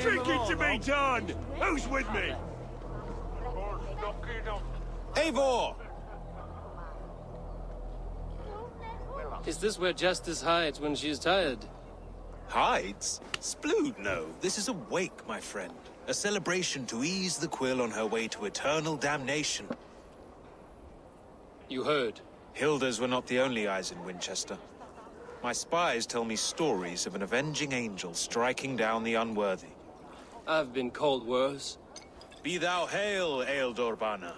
Drinking to be done! Who's with me? Eivor! Is this where Justice hides when she's tired? Hides? Splood, no. This is a wake, my friend. A celebration to ease the quill on her way to eternal damnation. You heard. Hilda's were not the only eyes in Winchester. My spies tell me stories of an avenging angel striking down the unworthy. I've been called worse. Be thou hail, Ealdor Bana.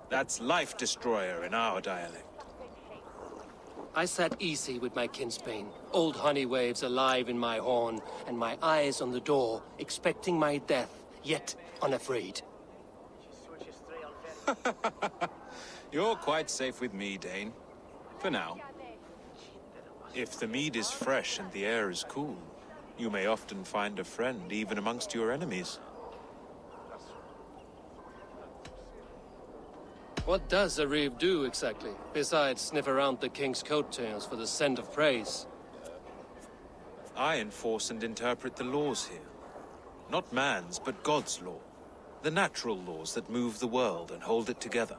That's Life Destroyer in our dialect. I sat easy with my kinsbane, old honey waves alive in my horn, and my eyes on the door, expecting my death, yet unafraid. You're quite safe with me, Dane. For now. If the mead is fresh and the air is cool, you may often find a friend even amongst your enemies. What does a reeve do exactly, besides sniff around the king's coattails for the scent of praise? I enforce and interpret the laws here. Not man's, but God's law. The natural laws that move the world and hold it together.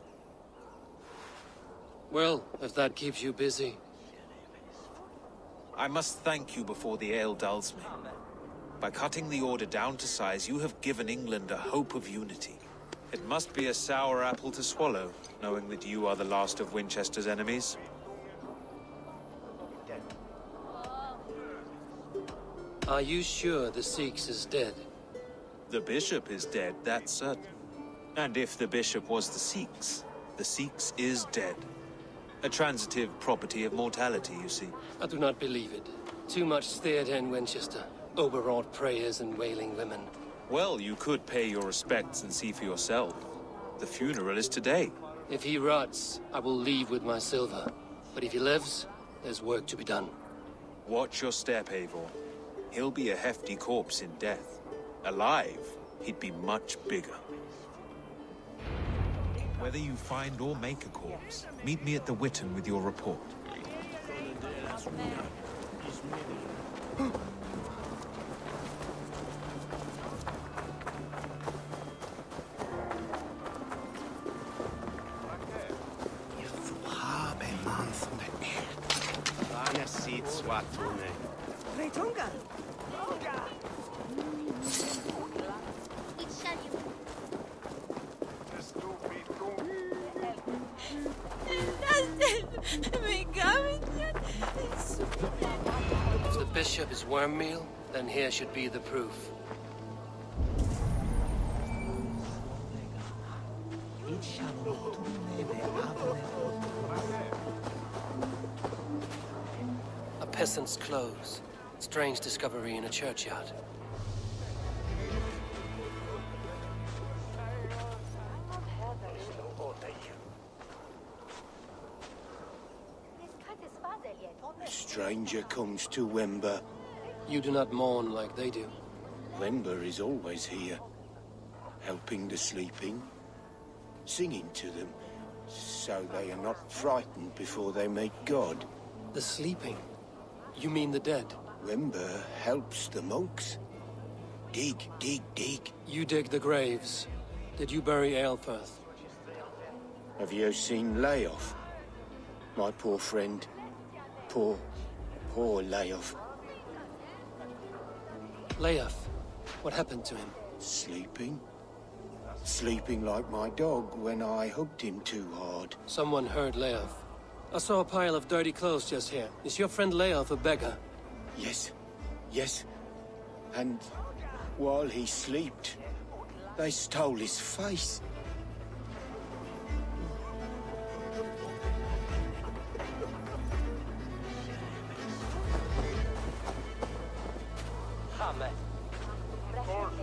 Well, if that keeps you busy. I must thank you before the ale dulls me. By cutting the order down to size, you have given England a hope of unity. It must be a sour apple to swallow, knowing that you are the last of Winchester's enemies. Are you sure the Sikhs is dead? The bishop is dead, that's certain. And if the bishop was the Sikhs is dead. A transitive property of mortality, you see. I do not believe it. Too much theatre in Winchester. Overwrought prayers and wailing women. Well, you could pay your respects and see for yourself. The funeral is today. If he rots, I will leave with my silver. But if he lives, there's work to be done. Watch your step, Eivor. He'll be a hefty corpse in death. Alive, he'd be much bigger. Whether you find or make a corpse, meet me at the Witten with your report. If the bishop is worm meal, then here should be the proof. A peasant's clothes. Strange discovery in a churchyard. A stranger comes to Wember. You do not mourn like they do. Wember is always here, helping the sleeping, singing to them, so they are not frightened before they meet God. The sleeping? You mean the dead? Wember helps the monks. Dig, dig, dig. You dig the graves. Did you bury Aelfirth? Have you seen Layoff? My poor friend. Poor Layoff. Layoff? What happened to him? Sleeping. Sleeping like my dog when I hugged him too hard. Someone heard Layoff. I saw a pile of dirty clothes just here. Is your friend Layoff a beggar? Yes. Yes. And while he slept, they stole his face.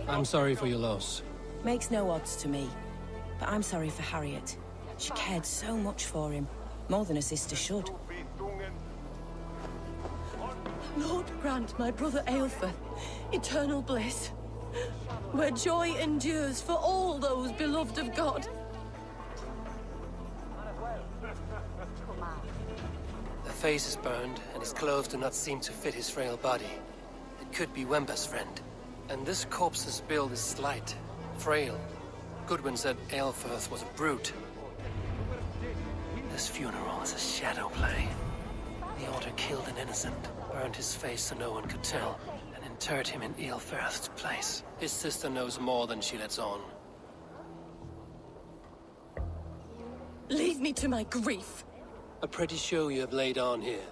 I'm sorry for your loss. Makes no odds to me. But I'm sorry for Harriet. She cared so much for him. More than a sister should. Lord grant my brother Aelfirth eternal bliss, where joy endures for all those beloved of God. The face is burned, and his clothes do not seem to fit his frail body. It could be Wemba's friend, And this corpse's build is slight, frail. Goodwin said Aelfirth was a brute. This funeral is a shadow play. The Order killed an innocent, burned his face so no one could tell, and interred him in Aelfirth's place. His sister knows more than she lets on. Leave me to my grief. A pretty show you have laid on here.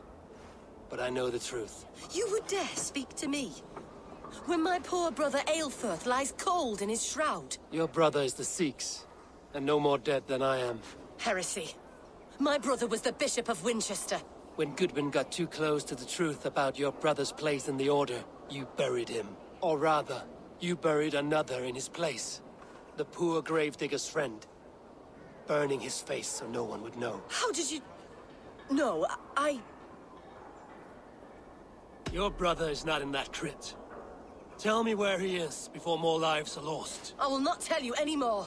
But I know the truth. You would dare speak to me? When my poor brother Aelfirth lies cold in his shroud. Your brother is the Sikhs, and no more dead than I am. Heresy. My brother was the Bishop of Winchester. When Goodwin got too close to the truth about your brother's place in the Order, you buried him. Or rather, you buried another in his place. The poor gravedigger's friend. Burning his face so no one would know. How did you... No, I... Your brother is not in that crypt. Tell me where he is before more lives are lost. I will not tell you anymore.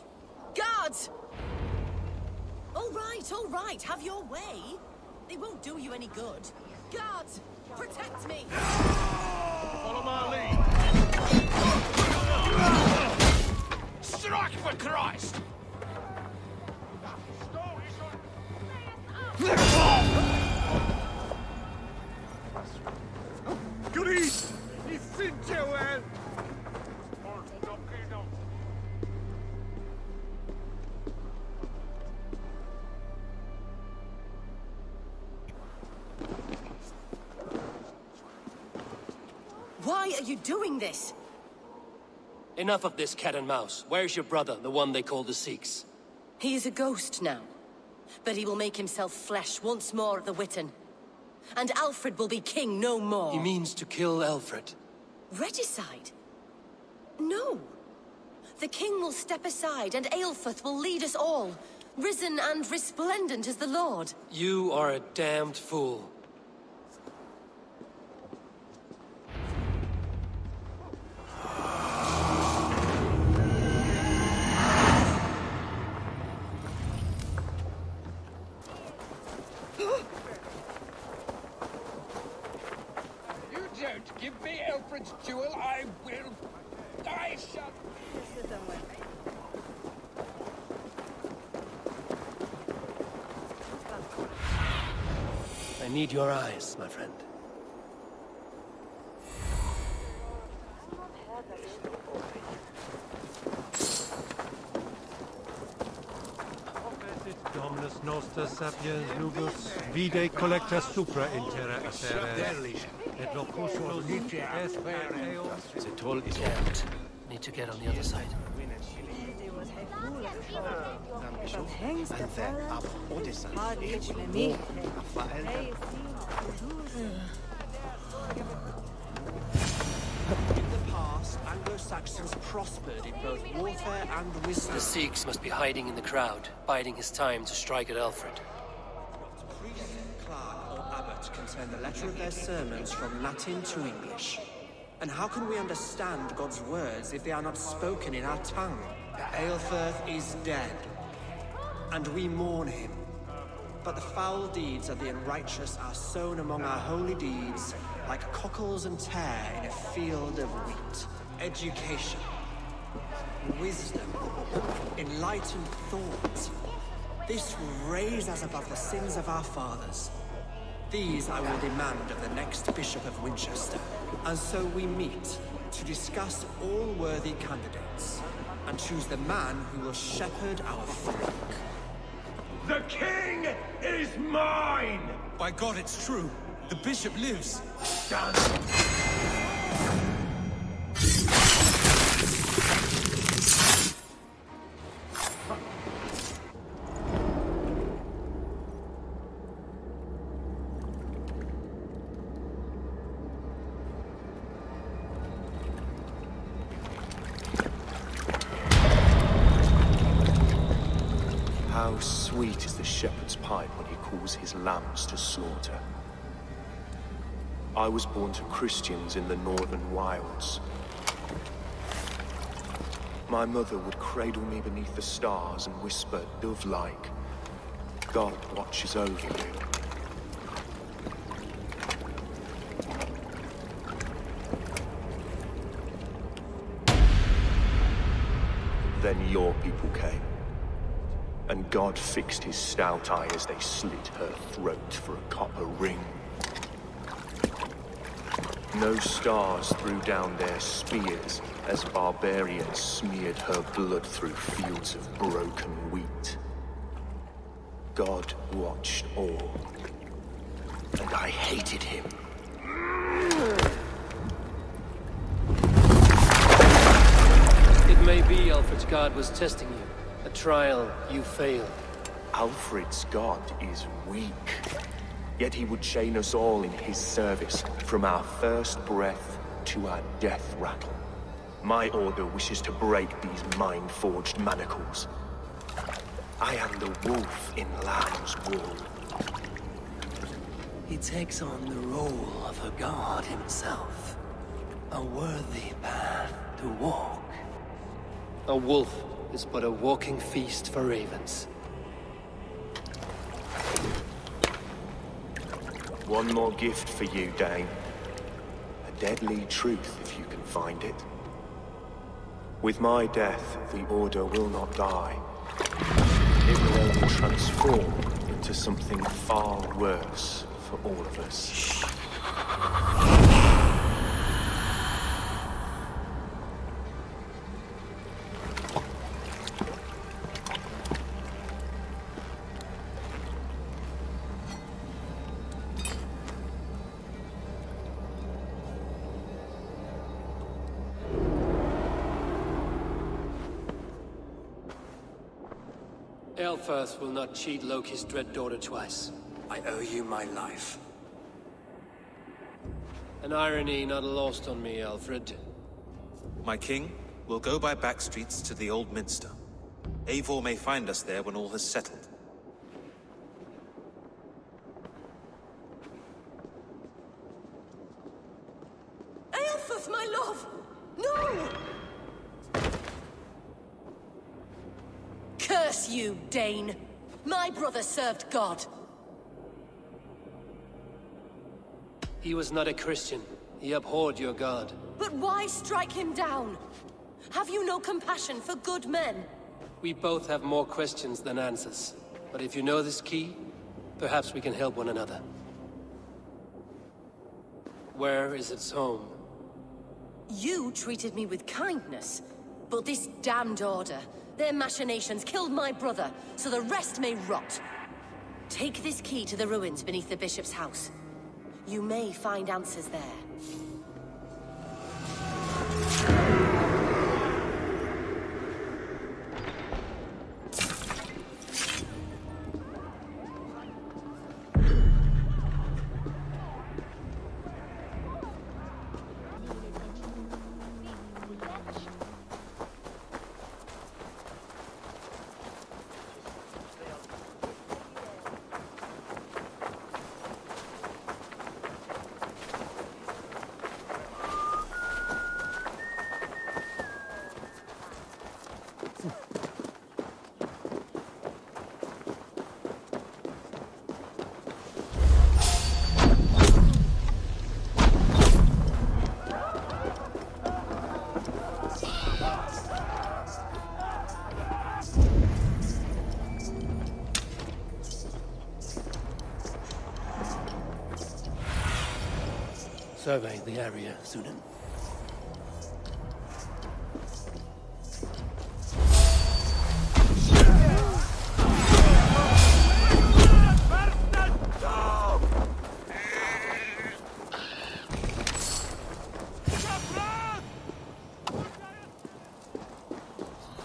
Guards! All right, have your way. They won't do you any good. Guards, protect me! Follow my lead. Strike for Christ! Goody! He's in Joel! Why are you doing this? Enough of this cat and mouse. Where's your brother, the one they call the Sikhs? He is a ghost now. But he will make himself flesh once more at the Witten. And Alfred will be king no more. He means to kill Alfred. Regicide? No. The king will step aside and Aelfirth will lead us all, risen and resplendent as the Lord. You are a damned fool. Give me Alfred's jewel, I will... I shall... I need your eyes, my friend. Dominus noster sapiens lugus, vide collecta supra in terra asere. Et locutus est per eo. Can't. Need to get on the other side. In the past, Anglo-Saxons prospered in both warfare and wisdom. The Sikhs must be hiding in the crowd, biding his time to strike at Alfred. Priest, clerk, or abbot can turn the letter of their sermons from Latin to English. And how can we understand God's words if they are not spoken in our tongue? Aelfirth is dead, and we mourn him. But the foul deeds of the unrighteous are sown among our holy deeds, like cockles and tare in a field of wheat. Education, wisdom, enlightened thought. This will raise us above the sins of our fathers. These I will demand of the next Bishop of Winchester. And so we meet to discuss all worthy candidates and choose the man who will shepherd our flock. The king is mine! By God, it's true. The bishop lives. Done! How sweet is the shepherd's pipe when he calls his lambs to slaughter. I was born to Christians in the northern wilds. My mother would cradle me beneath the stars and whisper, dove-like, God watches over you. Then your people came. And God fixed his stout eye as they slit her throat for a copper ring. No stars threw down their spears as barbarians smeared her blood through fields of broken wheat. God watched all, and I hated him. It may be Alfred's god was testing you. A trial you failed. Alfred's god is weak. Yet he would chain us all in his service, from our first breath to our death rattle. My order wishes to break these mind-forged manacles. I am the wolf in lamb's wool. He takes on the role of a god himself. A worthy path to walk. A wolf is but a walking feast for ravens. One more gift for you, Dane. A deadly truth, if you can find it. With my death, the Order will not die. It will only transform into something far worse for all of us. Aelfirth will not cheat Loki's dread daughter twice. I owe you my life. An irony not lost on me, Alfred. My king, we'll go by back streets to the Old Minster. Eivor may find us there when all has settled. Aelfirth, my love! No! Curse you, Dane! My brother served God. He was not a Christian. He abhorred your god. But why strike him down? Have you no compassion for good men? We both have more questions than answers. But if you know this key, perhaps we can help one another. Where is its home? You treated me with kindness, but this damned Order, their machinations killed my brother, so the rest may rot. Take this key to the ruins beneath the bishop's house. You may find answers there. Survey the area, Sunan.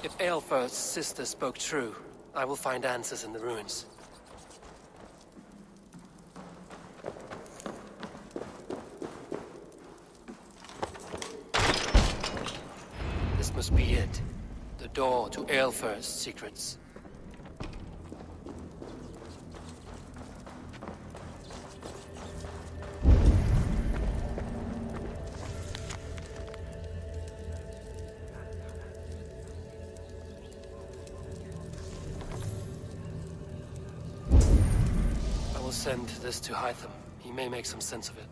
If Aelfirth's sister spoke true, I will find answers in the ruins. This must be it. The door to Aelfirth's secrets. I will send this to Hytham. He may make some sense of it.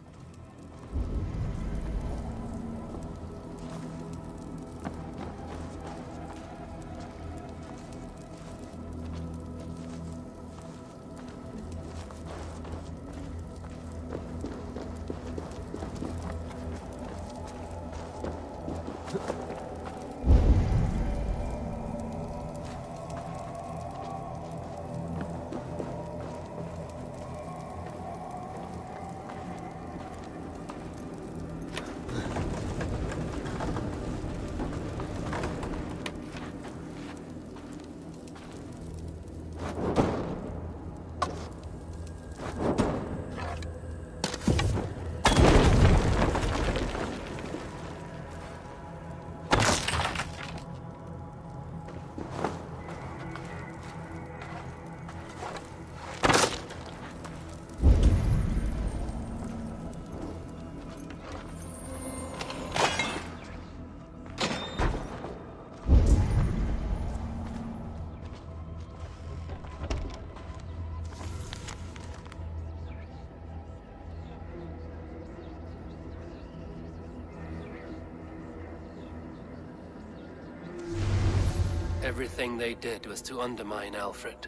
Everything they did was to undermine Alfred.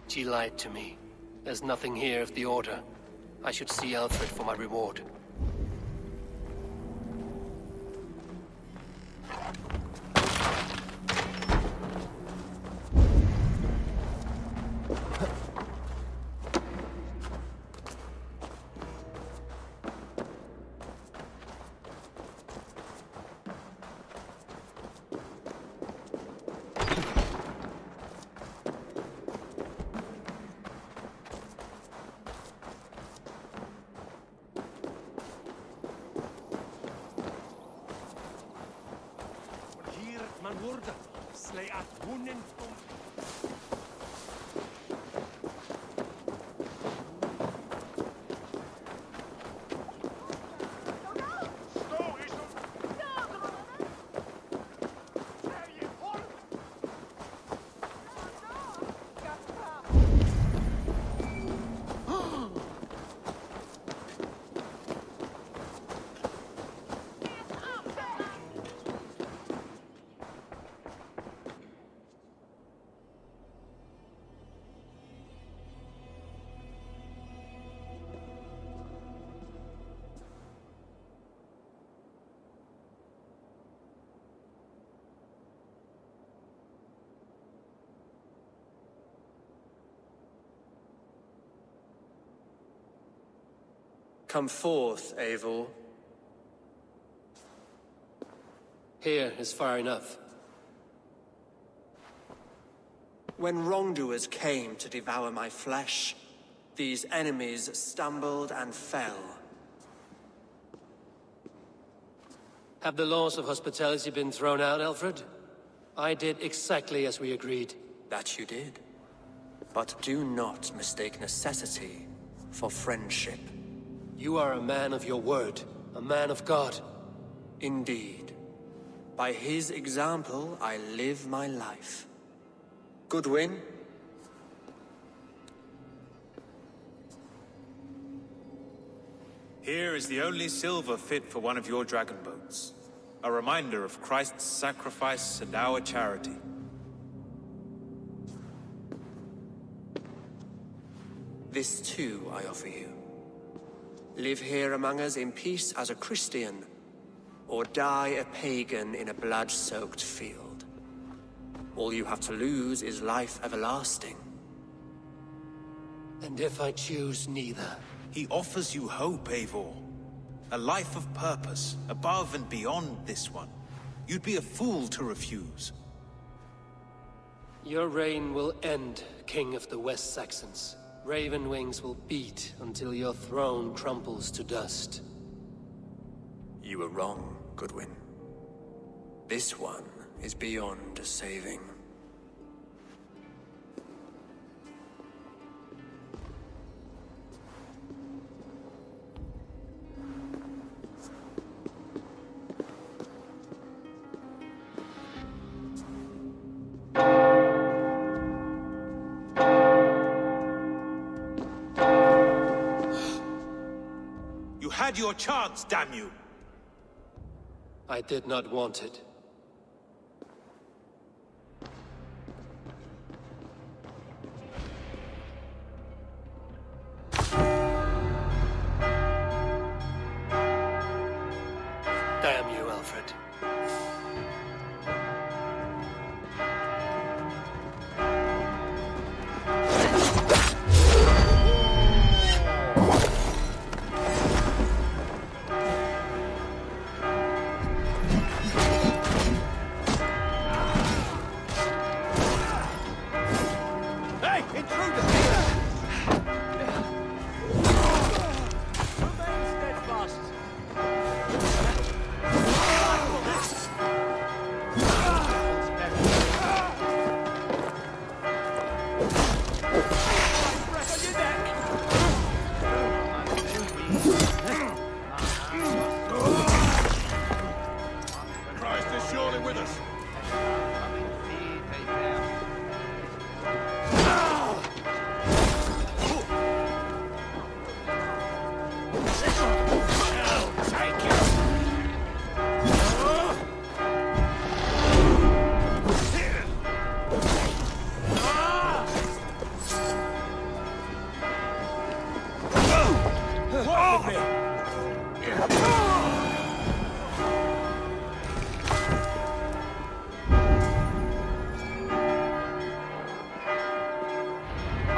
She lied to me. There's nothing here of the Order. I should see Alfred for my reward. Come forth, Eivor. Here is far enough. When wrongdoers came to devour my flesh, these enemies stumbled and fell. Have the laws of hospitality been thrown out, Alfred? I did exactly as we agreed. That you did. But do not mistake necessity for friendship. You are a man of your word, a man of God. Indeed. By his example, I live my life. Goodwin? Here is the only silver fit for one of your dragon boats. A reminder of Christ's sacrifice and our charity. This too I offer you. Live here among us in peace as a Christian, or die a pagan in a blood-soaked field. All you have to lose is life everlasting. And if I choose neither? He offers you hope, Eivor. A life of purpose, above and beyond this one. You'd be a fool to refuse. Your reign will end, King of the West Saxons. Raven wings will beat until your throne crumples to dust. You were wrong, Goodwin. This one is beyond saving. Had your chance, damn you! I did not want it. Damn you, Alfred.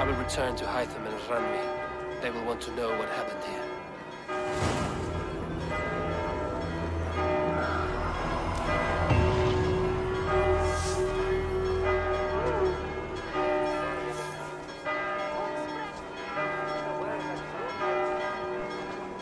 will return to Hytham and Ranmi. They will want to know what happened here.